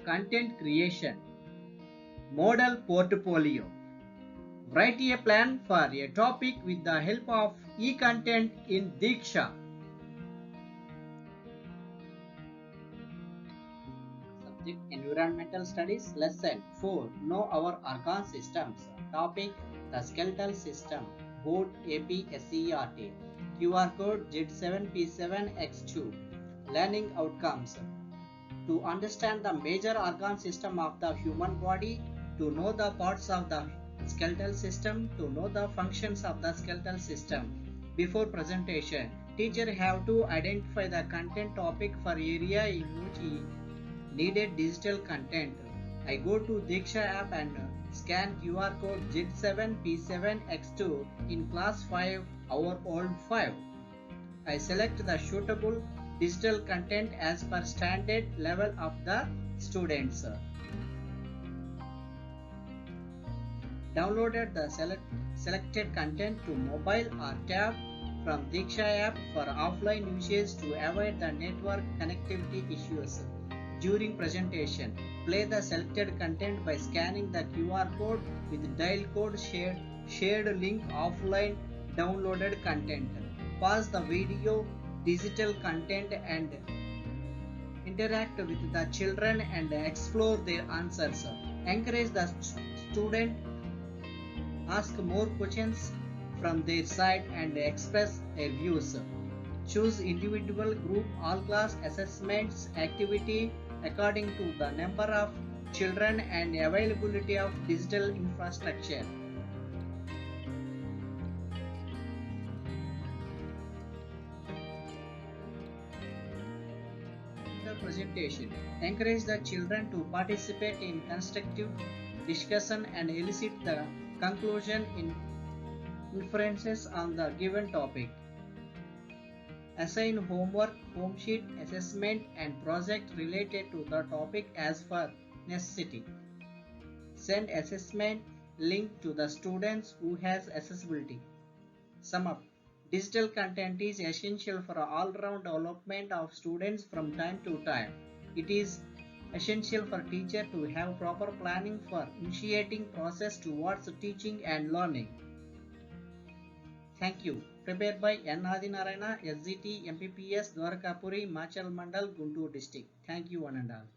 Content creation. Model portfolio. Write a plan for a topic with the help of e-content in Diksha. Subject Environmental Studies. Lesson 4. Know our organ systems. Topic The skeletal system. Board APSERT. QR code Z7P7X2. Learning outcomes. To understand the major organ system of the human body, to know the parts of the skeletal system, to know the functions of the skeletal system. Before presentation, teacher have to identify the content topic for area in which he needed digital content. I go to Diksha app and scan QR code Z7P7X2 in class 5, our old 5. I select the suitable digital content as per standard level of the students. Downloaded the selected content to mobile or tab from Diksha app for offline usage to avoid the network connectivity issues. During presentation, play the selected content by scanning the QR code with dial code shared link offline downloaded content. Pause the video, digital content and interact with the children and explore their answers. Encourage the student, ask more questions from their side and express their views. Choose individual, group, all class assessments activity according to the number of children and availability of digital infrastructure. Presentation. Encourage the children to participate in constructive discussion and elicit the conclusion in inferences on the given topic. Assign homework, home sheet, assessment and project related to the topic as per necessity. Send assessment link to the students who has accessibility. Sum up. Digital content is essential for all-round development of students from time to time. It is essential for teacher to have proper planning for initiating process towards teaching and learning. Thank you. Prepared by N. Adinarayana, SGT, MPPS, Dwarakapuri, Machal Mandal, Guntur district. Thank you one and all.